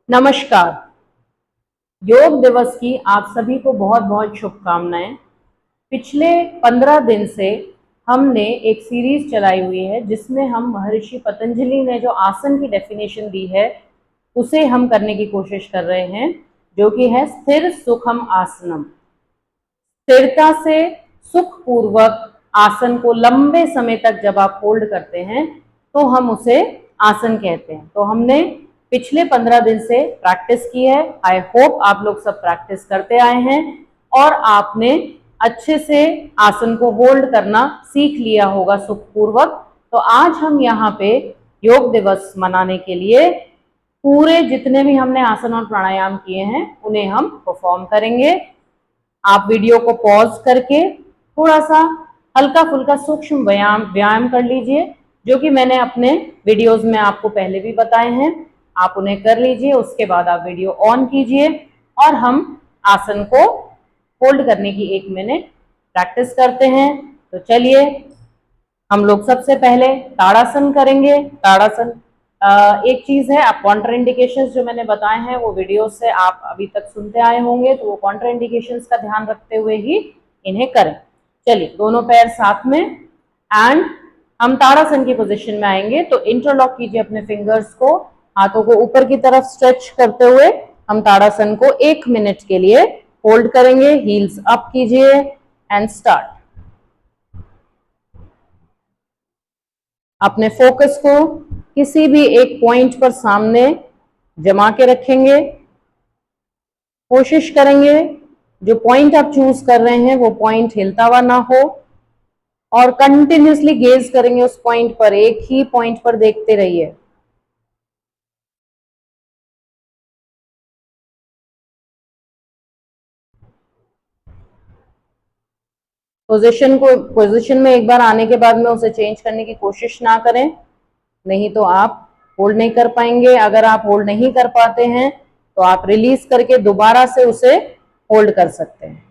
नमस्कार। योग दिवस की आप सभी को बहुत बहुत शुभकामनाएं। पिछले 15 दिन से हमने एक सीरीज चलाई हुई है जिसमें हम महर्षि पतंजलि ने जो आसन की डेफिनेशन दी है उसे हम करने की कोशिश कर रहे हैं, जो कि है स्थिर सुखम आसनम। स्थिरता से सुखपूर्वक आसन को लंबे समय तक जब आप होल्ड करते हैं तो हम उसे आसन कहते हैं। तो हमने पिछले 15 दिन से प्रैक्टिस की है। आई होप आप लोग सब प्रैक्टिस करते आए हैं और आपने अच्छे से आसन को होल्ड करना सीख लिया होगा सुखपूर्वक। तो आज हम यहाँ पे योग दिवस मनाने के लिए पूरे जितने भी हमने आसन और प्राणायाम किए हैं उन्हें हम परफॉर्म करेंगे। आप वीडियो को पॉज करके थोड़ा सा हल्का फुल्का सूक्ष्म व्यायाम कर लीजिए, जो कि मैंने अपने वीडियोस में आपको पहले भी बताए हैं। आप उन्हें कर लीजिए, उसके बाद आप वीडियो ऑन कीजिए और हम आसन को होल्ड करने की 1 मिनट प्रैक्टिस करते हैं। तो चलिए हम लोग सबसे पहले ताड़ासन करेंगे। ताड़ासन एक चीज है, आप कॉन्ट्रा इंडिकेशंस जो मैंने बताए हैं वो वीडियो से आप अभी तक सुनते आए होंगे, तो वो कॉन्ट्रा इंडिकेशंस का ध्यान रखते हुए ही इन्हें करें। चलिए दोनों पैर साथ में एंड हम ताड़ासन की पोजीशन में आएंगे। तो इंटरलॉक कीजिए अपने फिंगर्स को, हाथों को ऊपर की तरफ स्ट्रेच करते हुए हम ताड़ासन को 1 मिनट के लिए होल्ड करेंगे। हील्स अप कीजिए एंड स्टार्ट। अपने फोकस को किसी भी एक पॉइंट पर सामने जमा के रखेंगे। कोशिश करेंगे जो पॉइंट आप चूज कर रहे हैं वो पॉइंट हिलता हुआ ना हो और कंटिन्यूसली गेज करेंगे उस पॉइंट पर, एक ही पॉइंट पर देखते रहिए। पोजीशन में एक बार आने के बाद में उसे चेंज करने की कोशिश ना करें, नहीं तो आप होल्ड नहीं कर पाएंगे। अगर आप होल्ड नहीं कर पाते हैं तो आप रिलीज करके दोबारा से उसे होल्ड कर सकते हैं।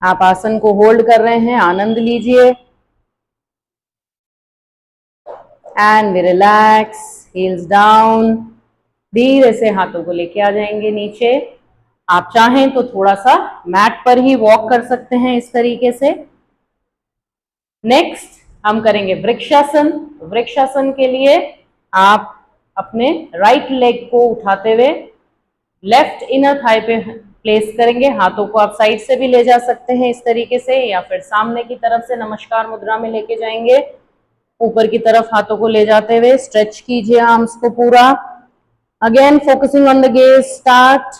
आप आसन को होल्ड कर रहे हैं, आनंद लीजिए and we relax, heels down. धीरे से हाथों को लेके आ जाएंगे नीचे। आप चाहें तो थोड़ा सा मैट पर ही वॉक कर सकते हैं इस तरीके से। नेक्स्ट हम करेंगे वृक्षासन। वृक्षासन के लिए आप अपने राइट लेग को उठाते हुए लेफ्ट इनर थाई पे प्लेस करेंगे। हाथों को आप साइड से भी ले जा सकते हैं इस तरीके से, या फिर सामने की तरफ से नमस्कार मुद्रा में लेके जाएंगे। ऊपर की तरफ हाथों को ले जाते हुए स्ट्रेच कीजिए आर्म्स को पूरा। Again focusing on the gauge, start.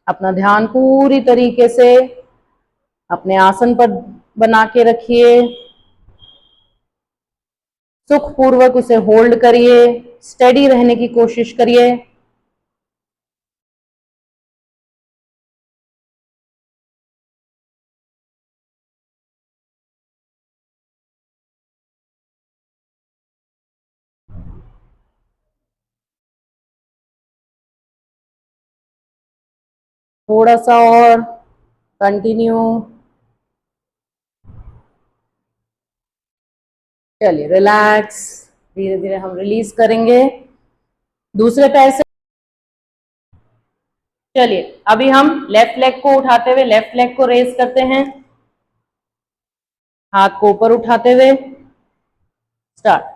अपना ध्यान पूरी तरीके से अपने आसन पर बना के रखिए। सुखपूर्वक उसे होल्ड करिए, स्टेडी रहने की कोशिश करिए। थोड़ा सा और कंटिन्यू। चलिए रिलैक्स, धीरे धीरे हम रिलीज करेंगे दूसरे पैर से। चलिए अभी हम लेफ्ट लेग को उठाते हुए लेफ्ट लेग को रेज करते हैं, हाथ को ऊपर उठाते हुए स्टार्ट।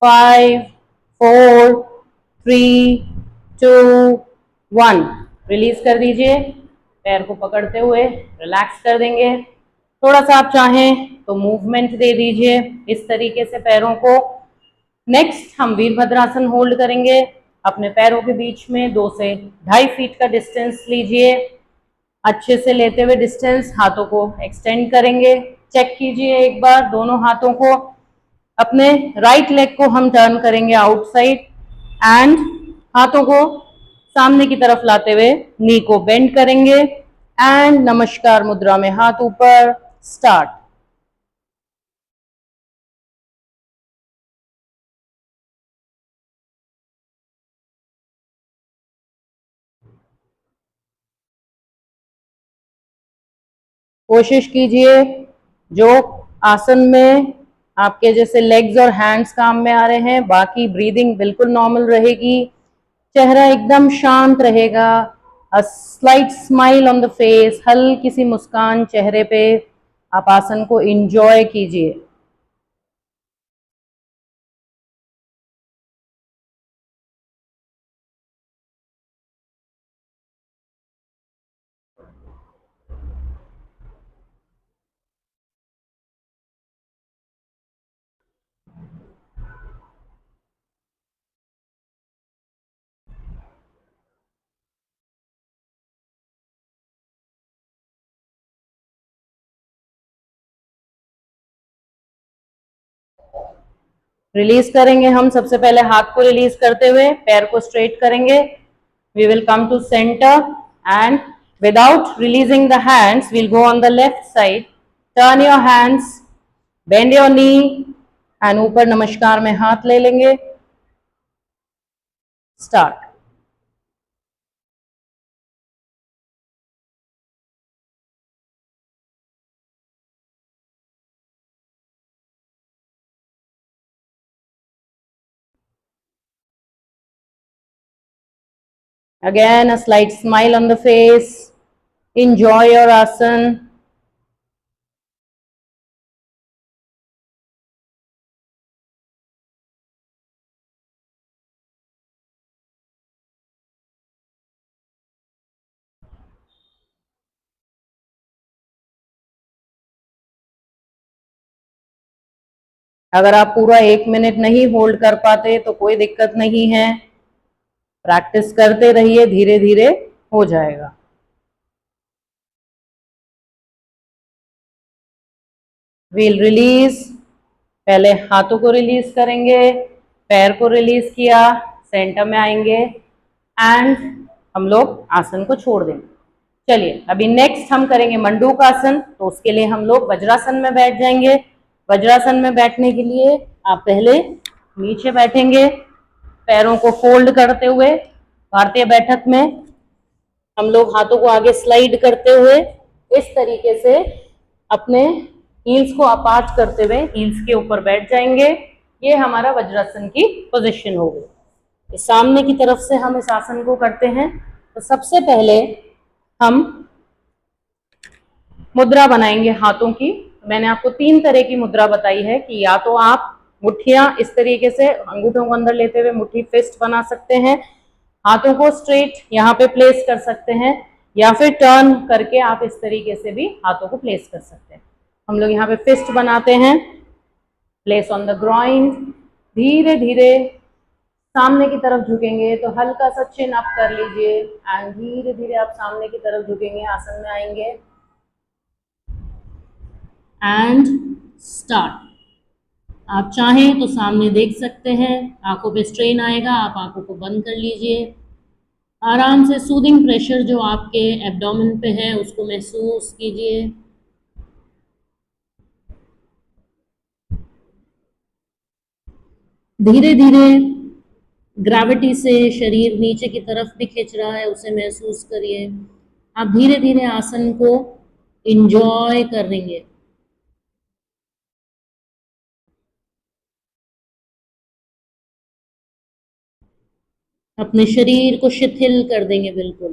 5, 4, 3, 2, 1। रिलीज कर दीजिए। पैर को पकड़ते हुए रिलैक्स कर देंगे। थोड़ा सा आप चाहें तो मूवमेंट दे दीजिए इस तरीके से पैरों को। नेक्स्ट हम वीरभद्रासन होल्ड करेंगे। अपने पैरों के बीच में 2 से 2.5 फीट का डिस्टेंस लीजिए। अच्छे से लेते हुए डिस्टेंस हाथों को एक्सटेंड करेंगे। चेक कीजिए एक बार दोनों हाथों को। अपने राइट लेग को हम टर्न करेंगे आउटसाइड एंड हाथों को सामने की तरफ लाते हुए नी को बेंड करेंगे एंड नमस्कार मुद्रा में हाथ ऊपर। स्टार्ट। कोशिश कीजिए जो आसन में आपके जैसे लेग्स और हैंड्स काम में आ रहे हैं, बाकी ब्रीदिंग बिल्कुल नॉर्मल रहेगी। चेहरा एकदम शांत रहेगा। A slight smile on the face, हल्की सी मुस्कान चेहरे पे। आप आसन को एंजॉय कीजिए। रिलीज करेंगे हम सबसे पहले हाथ को रिलीज करते हुए पैर को स्ट्रेट करेंगे। We will come to center and without releasing the hands, we'll go on the left side. Turn your hands, bend your knee and ऊपर नमस्कार में हाथ ले लेंगे। Start. Again, a slight smile on the face. Enjoy your asan. अगर आप पूरा 1 minute नहीं होल्ड कर पाते तो कोई दिक्कत नहीं है, प्रैक्टिस करते रहिए, धीरे धीरे हो जाएगा। We'll release. पहले हाथों को रिलीज करेंगे, पैर को रिलीज किया, सेंटर में आएंगे एंड हम लोग आसन को छोड़ देंगे। चलिए अभी नेक्स्ट हम करेंगे मंडूक आसन। तो उसके लिए हम लोग वज्रासन में बैठ जाएंगे। वज्रासन में बैठने के लिए आप पहले नीचे बैठेंगे, पैरों को फोल्ड करते हुए। भारतीय बैठक में हम लोग हाथों को आगे स्लाइड करते हुए इस तरीके से अपने हील्स को अपार्ट करते हुए हील्स के ऊपर बैठ जाएंगे। ये हमारा वज्रासन की पोजीशन हो गई। सामने की तरफ से हम इस आसन को करते हैं। तो सबसे पहले हम मुद्रा बनाएंगे हाथों की। मैंने आपको 3 तरह की मुद्रा बताई है कि या तो आप मुट्ठियां इस तरीके से अंगूठों को अंदर लेते हुए मुट्ठी फिस्ट बना सकते हैं, हाथों को स्ट्रेट यहाँ पे प्लेस कर सकते हैं, या फिर टर्न करके आप इस तरीके से भी हाथों को प्लेस कर सकते हैं। हम लोग यहाँ पे फिस्ट बनाते हैं। Place on the groin. धीरे धीरे सामने की तरफ झुकेंगे तो हल्का सा चिन अप कर लीजिए एंड धीरे धीरे आप सामने की तरफ झुकेंगे, आसन में आएंगे एंड स्टार्ट। आप चाहें तो सामने देख सकते हैं, आंखों पे स्ट्रेन आएगा, आप आंखों को बंद कर लीजिए। आराम से सूदिंग प्रेशर जो आपके एब्डोमेन पे है उसको महसूस कीजिए। धीरे धीरे ग्रेविटी से शरीर नीचे की तरफ भी खिंच रहा है, उसे महसूस करिए। आप धीरे धीरे आसन को एंजॉय करेंगे। अपने शरीर को शिथिल कर देंगे बिल्कुल।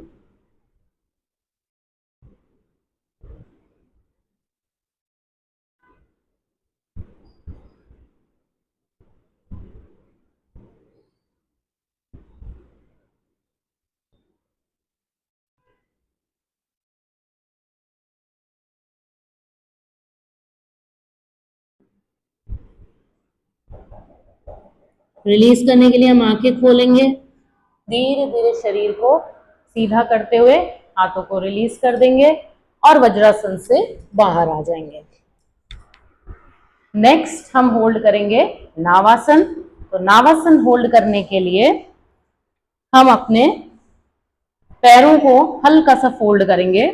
रिलीज करने के लिए हम आंखें खोलेंगे, धीरे धीरे शरीर को सीधा करते हुए हाथों को रिलीज कर देंगे और वज्रासन से बाहर आ जाएंगे। नेक्स्ट हम होल्ड करेंगे नावासन। तो नावासन होल्ड करने के लिए हम अपने पैरों को हल्का सा फोल्ड करेंगे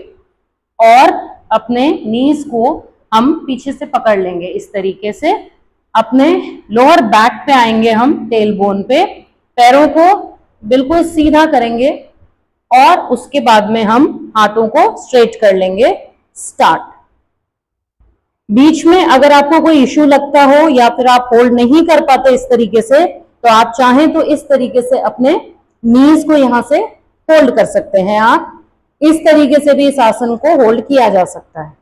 और अपने नीज को हम पीछे से पकड़ लेंगे। इस तरीके से अपने लोअर बैक पे आएंगे, हम टेल बोन पे पैरों को बिल्कुल सीधा करेंगे और उसके बाद में हम हाथों को स्ट्रेट कर लेंगे। स्टार्ट। बीच में अगर आपको कोई इश्यू लगता हो या फिर आप होल्ड नहीं कर पाते इस तरीके से, तो आप चाहें तो इस तरीके से अपने नीज को यहां से होल्ड कर सकते हैं। आप इस तरीके से भी इस आसन को होल्ड किया जा सकता है।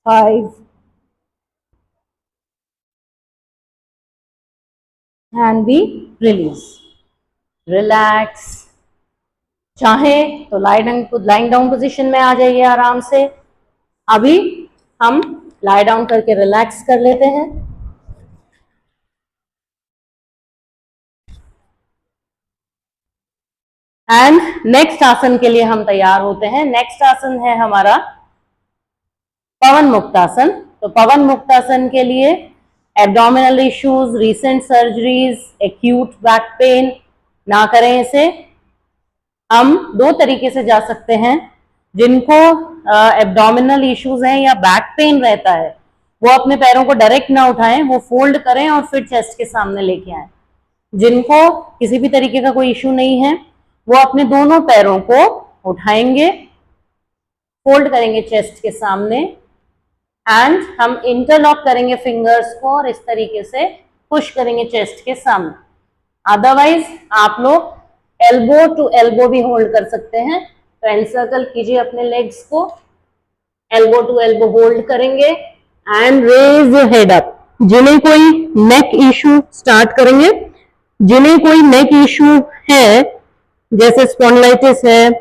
Five and be release. Relax. चाहे तो लाइंग डाउन पोजीशन में आ जाइए आराम से। अभी हम लाई डाउन करके रिलैक्स कर लेते हैं। एंड नेक्स्ट आसन के लिए हम तैयार होते हैं। नेक्स्ट आसन है हमारा पवन मुक्तासन। तो पवन मुक्तासन के लिए abdominal issues, recent surgeries, acute back pain ना करें इसे। हम दो तरीके से जा सकते हैं। जिनको एब्डोमिनल इश्यूज हैं या बैक पेन रहता है, वो अपने पैरों को डायरेक्ट ना उठाएं, वो फोल्ड करें और फिर चेस्ट के सामने लेके आए। जिनको किसी भी तरीके का कोई इश्यू नहीं है, वो अपने दोनों पैरों को उठाएंगे, फोल्ड करेंगे चेस्ट के सामने एंड हम इंटरलॉक करेंगे फिंगर्स को और इस तरीके से पुश करेंगे चेस्ट के सामने। अदरवाइज आप लोग एल्बो टू एल्बो भी होल्ड कर सकते हैं। तो एनसर्कल कीजिए अपने लेग्स को, एल्बो टू एल्बो होल्ड करेंगे and raise your head up. जिन्हें कोई नेक इश्यू स्टार्ट करेंगे, जिन्हें कोई नेक इश्यू है जैसे स्पॉन्डिलाइटिस है,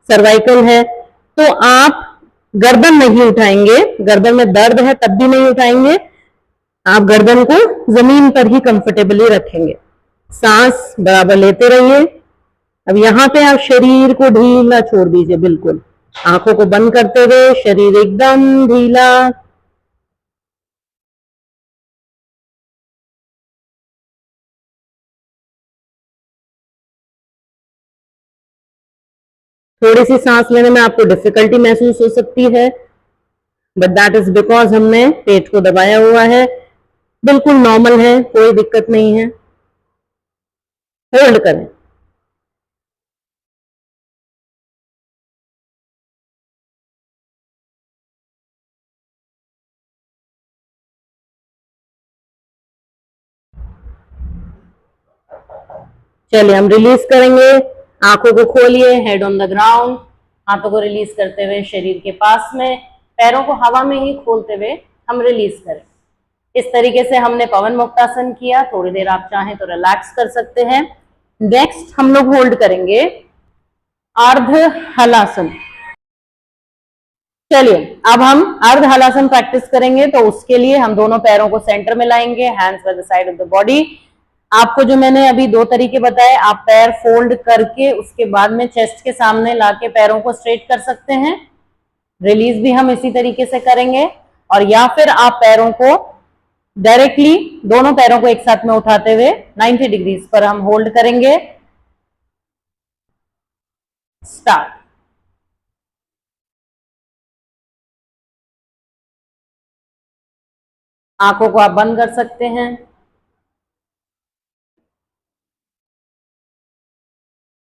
सर्वाइकल है, तो आप गर्दन नहीं उठाएंगे। गर्दन में दर्द है तब भी नहीं उठाएंगे। आप गर्दन को जमीन पर ही कंफर्टेबली रखेंगे। सांस बराबर लेते रहिए। अब यहाँ पे आप शरीर को ढीला छोड़ दीजिए, बिल्कुल आंखों को बंद करते हुए शरीर एकदम ढीला। थोड़ी सी सांस लेने में आपको डिफिकल्टी महसूस हो सकती है, बट दैट इज बिकॉज हमने पेट को दबाया हुआ है। बिल्कुल नॉर्मल है, कोई दिक्कत नहीं है। होल्ड करें। चलिए हम रिलीज करेंगे। आंखों को खोलिए, हेड ऑन द ग्राउंड। हाथों को रिलीज करते हुए शरीर के पास में, पैरों को हवा में ही खोलते हुए हम रिलीज करें। इस तरीके से हमने पवन मुक्तासन किया। थोड़ी देर आप चाहें तो रिलैक्स कर सकते हैं। नेक्स्ट हम लोग होल्ड करेंगे अर्ध हलासन। चलिए अब हम अर्ध हलासन प्रैक्टिस करेंगे। तो उसके लिए हम दोनों पैरों को सेंटर में लाएंगे, hands by the side of the body. आपको जो मैंने अभी दो तरीके बताए, आप पैर फोल्ड करके उसके बाद में चेस्ट के सामने लाके पैरों को स्ट्रेट कर सकते हैं। रिलीज भी हम इसी तरीके से करेंगे। और या फिर आप पैरों को डायरेक्टली, दोनों पैरों को एक साथ में उठाते हुए 90 डिग्रीज पर हम होल्ड करेंगे। स्टार्ट। आंखों को आप बंद कर सकते हैं।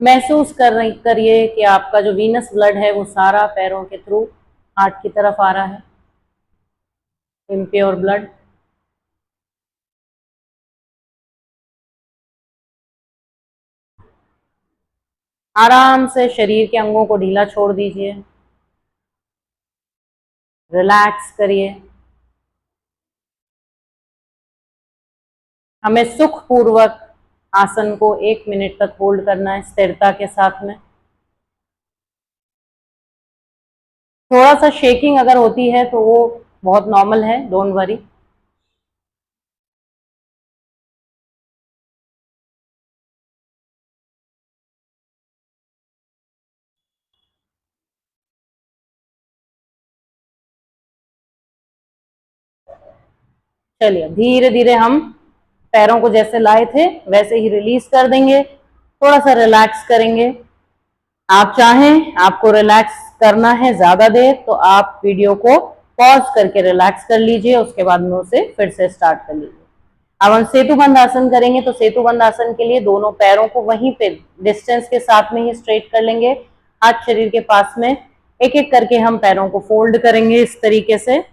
महसूस करिए कि आपका जो वीनस ब्लड है वो सारा पैरों के थ्रू हार्ट की तरफ आ रहा है। Impure blood. आराम से शरीर के अंगों को ढीला छोड़ दीजिए, रिलैक्स करिए। हमें सुखपूर्वक आसन को 1 मिनट तक होल्ड करना है स्थिरता के साथ में। थोड़ा सा शेकिंग अगर होती है तो वो बहुत नॉर्मल है, डोंट वरी। चलिए धीरे धीरे हम पैरों को जैसे लाए थे वैसे ही रिलीज कर देंगे, थोड़ा सा रिलैक्स करेंगे। आप चाहें, आपको रिलैक्स करना है ज्यादा देर तो आप वीडियो को पॉज करके रिलैक्स कर लीजिए, उसके बाद में उसे फिर से स्टार्ट कर लीजिए। अब हम सेतुबंद आसन करेंगे, तो सेतुबंद आसन के लिए दोनों पैरों को वहीं पे डिस्टेंस के साथ में ही स्ट्रेट कर लेंगे, हाथ शरीर के पास में। एक एक करके हम पैरों को फोल्ड करेंगे इस तरीके से।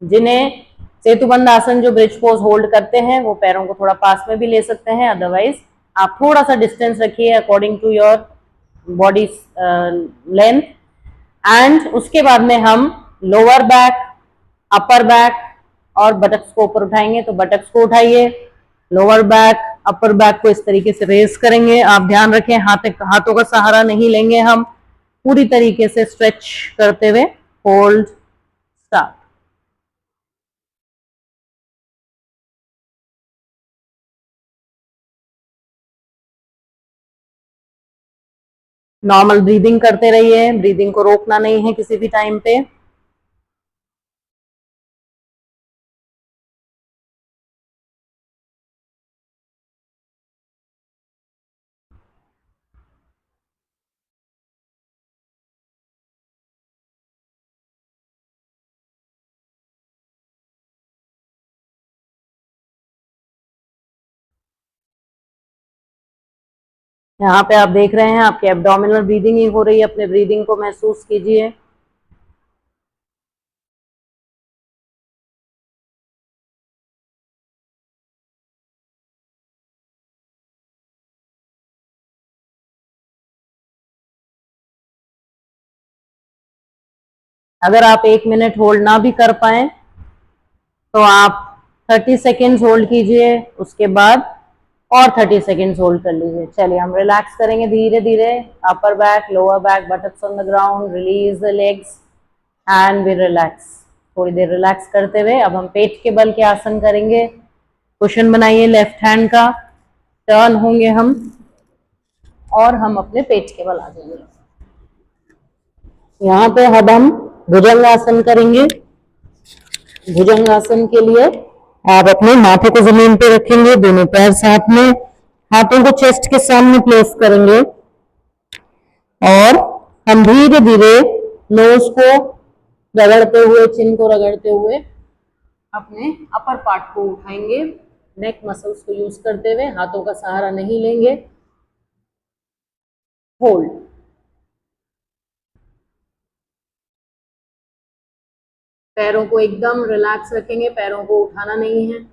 जिन्हें सेतुबंद आसन जो ब्रिज पोज होल्ड करते हैं वो पैरों को थोड़ा पास में भी ले सकते हैं, अदरवाइज आप थोड़ा सा डिस्टेंस रखिए according to your body length. And उसके बाद में हम लोअर बैक, अपर बैक और बटक्स को ऊपर उठाएंगे, तो बटक्स को उठाइए, लोअर बैक, अपर बैक को इस तरीके से रेस करेंगे। आप ध्यान रखें हाथों का सहारा नहीं लेंगे, हम पूरी तरीके से स्ट्रेच करते हुए होल्ड स्टार्ट। नॉर्मल ब्रीदिंग करते रहिए, ब्रीदिंग को रोकना नहीं है किसी भी टाइम पे। यहाँ पे आप देख रहे हैं आपकी एब्डोमिनल ब्रीदिंग ही हो रही है, अपने ब्रीदिंग को महसूस कीजिए। अगर आप 1 मिनट होल्ड ना भी कर पाए तो आप 30 सेकेंड्स होल्ड कीजिए, उसके बाद और 30 सेकेंड्स होल्ड कर लीजिए। चलिए हम रिलैक्स करेंगे धीरे धीरे। Upper back, lower back, buttocks on the ground, release the legs and we relax. थोड़ी देर रिलैक्स करते हुए अब हम पेट के बल के आसन करेंगे। कुशन बनाइए लेफ्ट हैंड का, टर्न होंगे हम और हम अपने पेट के बल आ जाएंगे। यहाँ पे अब हम भुजंगासन करेंगे। भुजंगासन के लिए आप अपने माथे को जमीन पे रखेंगे, दोनों पैर साथ में, हाथों को चेस्ट के सामने प्लेस करेंगे और हम धीरे धीरे नोज को रगड़ते हुए, चिन को रगड़ते हुए अपने अपर पार्ट को उठाएंगे, नेक मसल्स को यूज करते हुए, हाथों का सहारा नहीं लेंगे। होल्ड। पैरों को एकदम रिलैक्स रखेंगे, पैरों को उठाना नहीं है।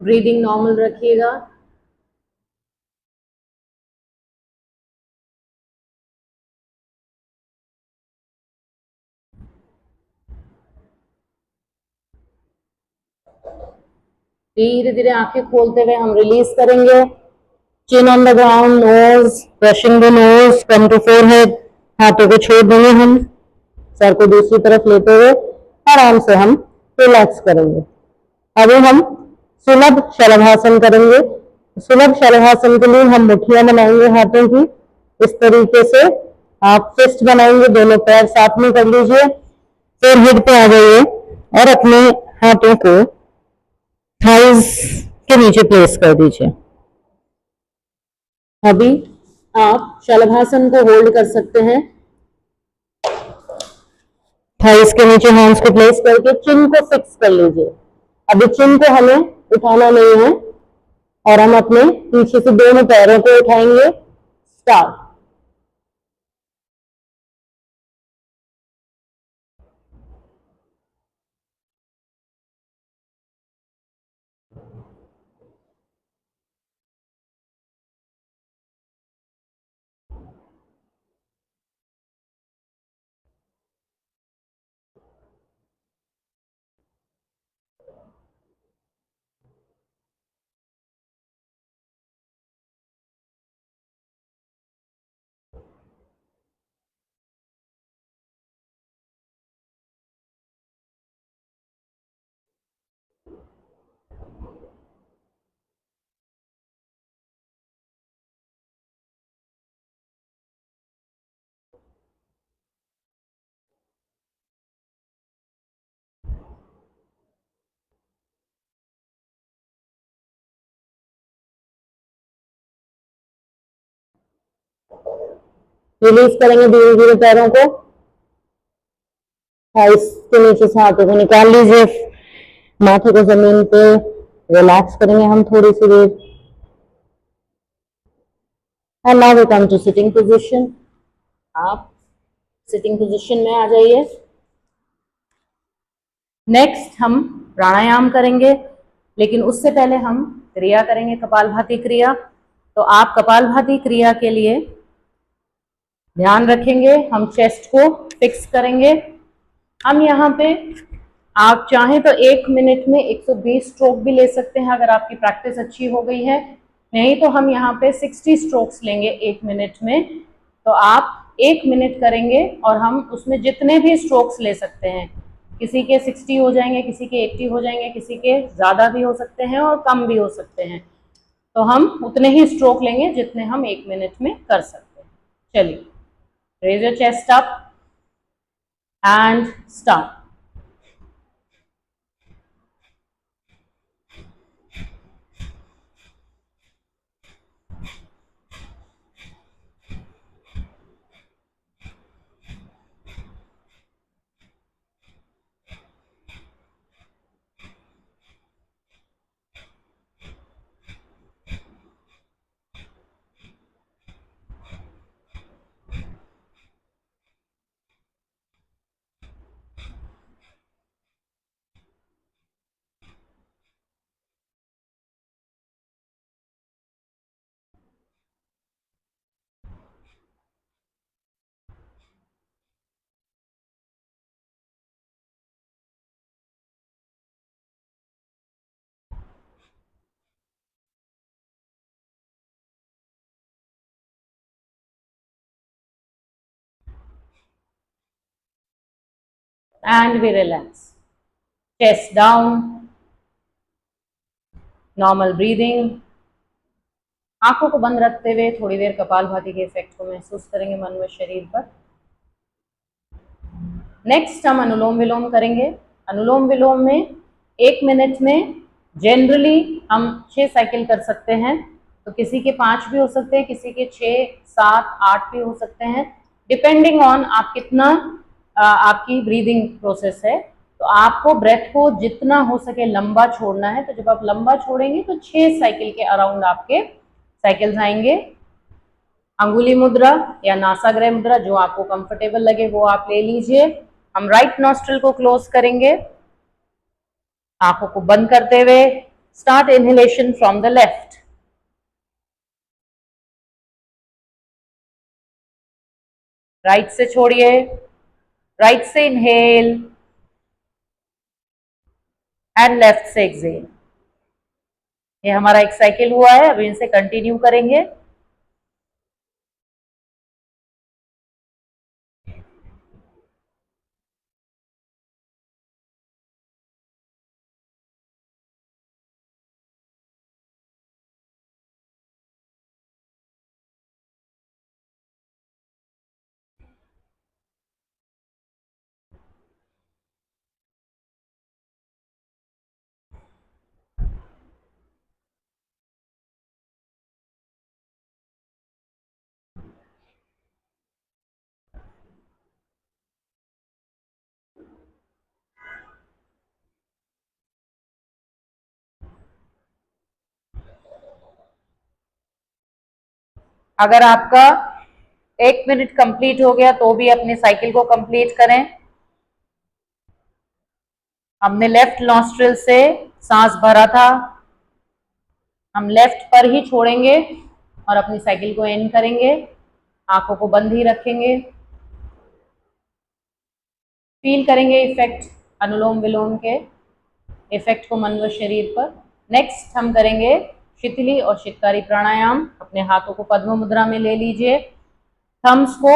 ब्रीदिंग नॉर्मल रखिएगा। धीरे धीरे आंखें खोलते हुए हम रिलीज करेंगे। Chin on the ground, nose brushing the nose, come to forehead. हाथों को छोड़ देंगे हम, सर को दूसरी तरफ लेते हुए आराम से हम रिलैक्स करेंगे। अभी हम सुलभ शलभासन करेंगे। सुलभ शलभासन के लिए हम मुठ्ठियां बनाएंगे हाथों की। इस तरीके से आप फिस्ट बनाएंगे, दोनों पैर साथ में कर लीजिए, फिर हेड पे आ जाइए और अपने हाथों को थाइज के नीचे प्लेस कर दीजिए। अभी आप शलभासन को होल्ड कर सकते हैं, थाइस के नीचे हैंड्स को प्लेस करके चिन को फिक्स कर लीजिए। अभी चिन को हमें उठाना नहीं है और हम अपने पीछे से दोनों पैरों को उठाएंगे। स्टार्ट। रिलीज करेंगे धीरे धीरे पैरों को, थाइस के नीचे से हाथों को निकाल लीजिए, माथे को जमीन पे रिलैक्स करेंगे हम थोड़ी सी देर। And now we come to sitting position. आप सिटिंग पोजीशन में आ जाइए। नेक्स्ट हम प्राणायाम करेंगे, लेकिन उससे पहले हम क्रिया करेंगे, कपालभाति क्रिया। तो आप कपालभाति क्रिया के लिए ध्यान रखेंगे, हम चेस्ट को फिक्स करेंगे। हम यहाँ पे आप चाहें तो 1 मिनट में 120 स्ट्रोक भी ले सकते हैं अगर आपकी प्रैक्टिस अच्छी हो गई है, नहीं तो हम यहाँ पे 60 स्ट्रोक्स लेंगे 1 मिनट में। तो आप 1 मिनट करेंगे और हम उसमें जितने भी स्ट्रोक्स ले सकते हैं, किसी के 60 हो जाएंगे, किसी के 80 हो जाएंगे, किसी के ज़्यादा भी हो सकते हैं और कम भी हो सकते हैं। तो हम उतने ही स्ट्रोक लेंगे जितने हम 1 मिनट में कर सकते हैं। चलिए, raise your chest up and start. And we relax. Chest down, normal breathing. आंखों को बंद रखते हुए थोड़ी देर कपालभाति के इफेक्ट को महसूस करेंगे मन व शरीर पर। नेक्स्ट हम अनुलोम विलोम करेंगे। अनुलोम विलोम में 1 मिनट में जनरली हम 6 साइकिल कर सकते हैं, तो किसी के 5 भी हो सकते हैं, किसी के 6, 7, 8 भी हो सकते हैं, डिपेंडिंग ऑन आप कितना आपकी ब्रीदिंग प्रोसेस है। तो आपको ब्रेथ को जितना हो सके लंबा छोड़ना है, तो जब आप लंबा छोड़ेंगे तो 6 साइकिल के अराउंड आपके साइकिल्स आएंगे। अंगुली मुद्रा या नासाग्रह मुद्रा, जो आपको कंफर्टेबल लगे वो आप ले लीजिए। हम राइट नॉस्ट्रिल को क्लोज करेंगे, आंखों को बंद करते हुए start inhalation from the left. Right से छोड़िए, राइट से इनहेल एंड लेफ्ट से एक्सहेल। ये हमारा एक साइकिल हुआ है, अभी इनसे कंटिन्यू करेंगे। अगर आपका 1 मिनट कंप्लीट हो गया तो भी अपने साइकिल को कंप्लीट करें। हमने लेफ्ट नॉस्ट्रिल से सांस भरा था, हम लेफ्ट पर ही छोड़ेंगे और अपनी साइकिल को एंड करेंगे। आंखों को बंद ही रखेंगे। फील करेंगे इफेक्ट अनुलोम विलोम के इफेक्ट को मन व शरीर पर। नेक्स्ट हम करेंगे शिथिली और शितकारी प्राणायाम। अपने हाथों को पद्म मुद्रा में ले लीजिए, थम्स को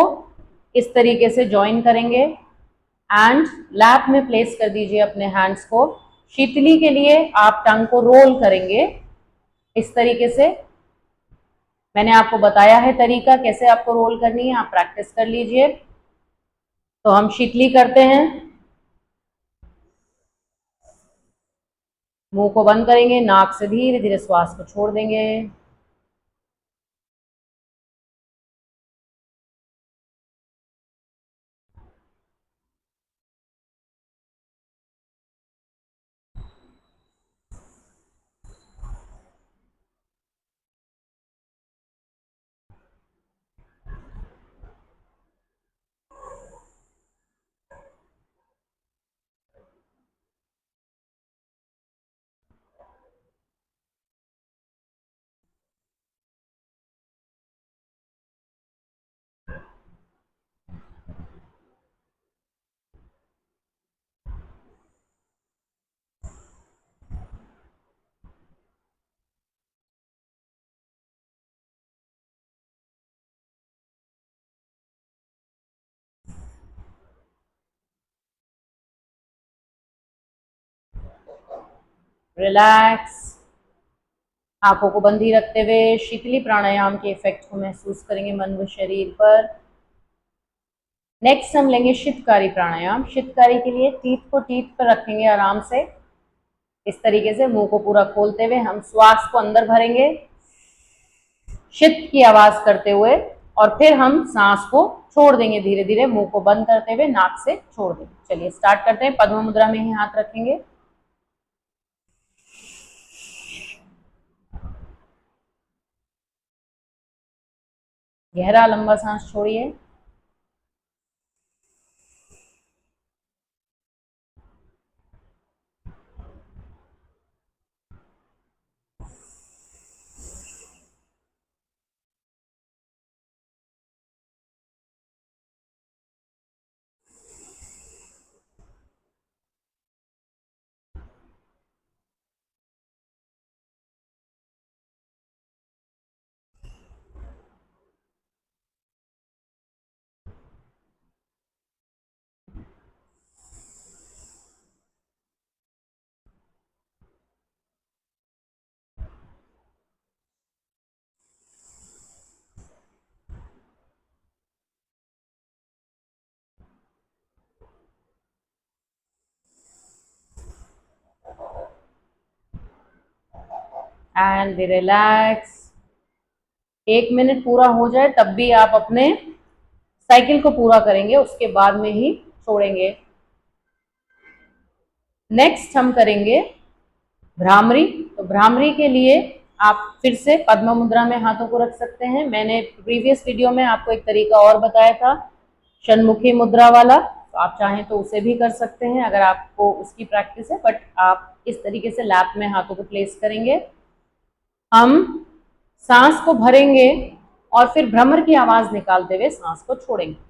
इस तरीके से ज्वाइन करेंगे एंड लैप में प्लेस कर दीजिए अपने हैंड्स को। शीतली के लिए आप टंग को रोल करेंगे इस तरीके से। मैंने आपको बताया है तरीका कैसे आपको रोल करनी है, आप प्रैक्टिस कर लीजिए। तो हम शीतली करते हैं, मुंह को बंद करेंगे, नाक से धीरे धीरे श्वास को छोड़ देंगे। रिलैक्स, आंखों को बंद ही रखते हुए शीतली प्राणायाम के इफेक्ट को महसूस करेंगे मन व शरीर पर। नेक्स्ट हम लेंगे शीतकारी प्राणायाम। शीतकारी के लिए टीथ को टीथ पर रखेंगे आराम से इस तरीके से, मुंह को पूरा खोलते हुए हम श्वास को अंदर भरेंगे शीत की आवाज करते हुए, और फिर हम सांस को छोड़ देंगे धीरे धीरे, मुंह को बंद करते हुए नाक से छोड़ देंगे। चलिए स्टार्ट करते हैं। पद्म मुद्रा में ही हाथ रखेंगे, गहरा लंबा सांस छोड़िए। And relax. 1 मिनट पूरा हो जाए तब भी आप अपने साइकिल को पूरा करेंगे, उसके बाद में ही छोड़ेंगे। नेक्स्ट हम करेंगे भ्रामरी। तो भ्रामरी के लिए आप फिर से पद्म मुद्रा में हाथों को रख सकते हैं। मैंने प्रीवियस वीडियो में आपको एक तरीका और बताया था षण्मुखी मुद्रा वाला, तो आप चाहें तो उसे भी कर सकते हैं अगर आपको उसकी प्रैक्टिस है, बट आप इस तरीके से लैप में हाथों को प्लेस करेंगे। हम सांस को भरेंगे और फिर भ्रमर की आवाज निकालते हुए सांस को छोड़ेंगे।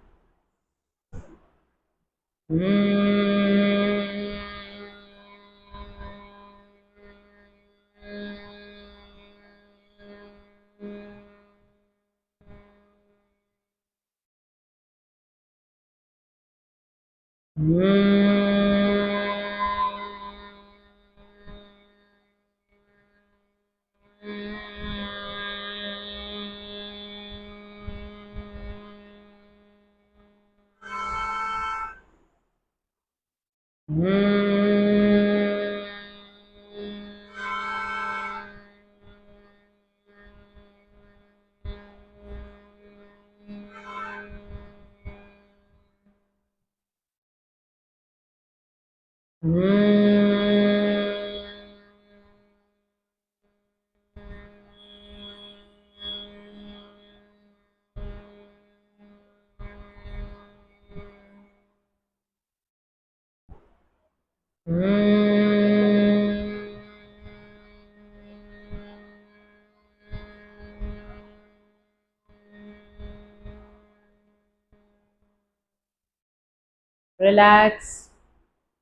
रिलैक्स।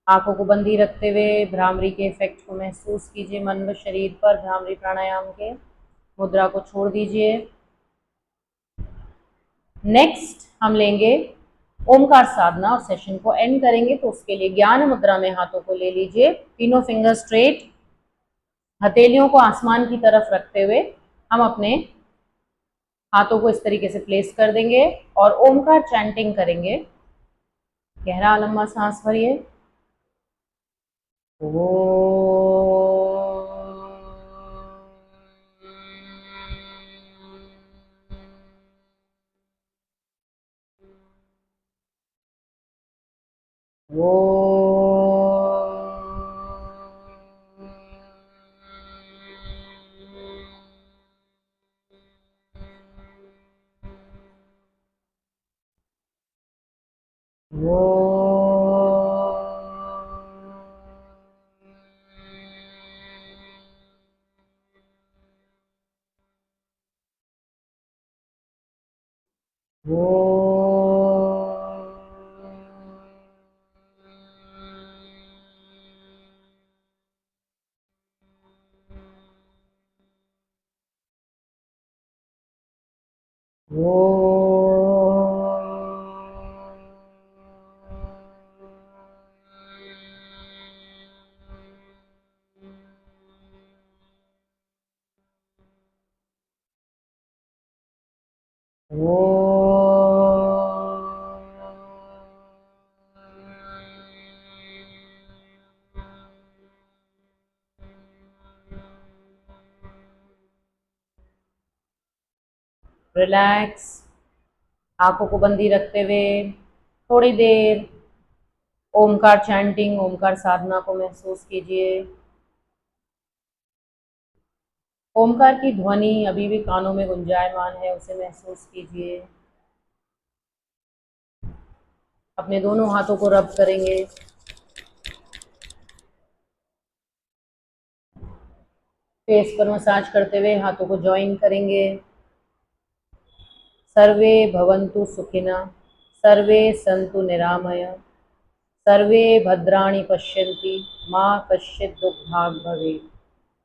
आंखों को बंदी रखते हुए भ्रामरी के इफेक्ट को महसूस कीजिए मन व शरीर पर। भ्रामरी प्राणायाम के मुद्रा को छोड़ दीजिए। नेक्स्ट हम लेंगे ओमकार साधना और सेशन को एंड करेंगे। तो उसके लिए ज्ञान मुद्रा में हाथों को ले लीजिए, तीनों फिंगर स्ट्रेट, हथेलियों को आसमान की तरफ रखते हुए हम अपने हाथों को इस तरीके से प्लेस कर देंगे और ओमकार चैंटिंग करेंगे। गहरा लंबा सांस भरिए। वो रिलैक्स। आंखों को बंदी रखते हुए थोड़ी देर ओमकार चैंटिंग, ओमकार साधना को महसूस कीजिए। ओमकार की ध्वनि अभी भी कानों में गुंजायमान है, उसे महसूस कीजिए। अपने दोनों हाथों को रब करेंगे। फेस पर मसाज करते हुए हाथों को ज्वाइन करेंगे। सर्वे भवन्तु सुखिनः, सर्वे सन्तु निरामय, सर्वे भद्राणि पश्यन्ति, माँ कश्चित् दुःखभाग् भवेत्।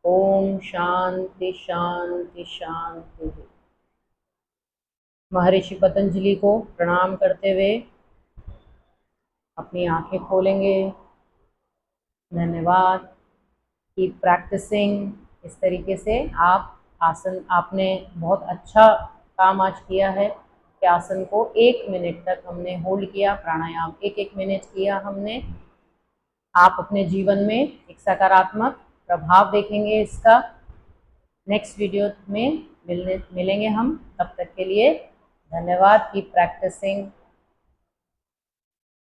ओम शांति शांति शांति। महर्षि पतंजलि को प्रणाम करते हुए अपनी आंखें खोलेंगे। धन्यवाद। Keep practising. इस तरीके से आप आसन, आपने बहुत अच्छा काम आज किया है कि आसन को 1 मिनट तक हमने होल्ड किया। प्राणायाम 1-1 मिनट किया हमने। आप अपने जीवन में एक सकारात्मक प्रभाव देखेंगे इसका। नेक्स्ट वीडियो में मिलेंगे हम। तब तक के लिए धन्यवाद। Keep practising.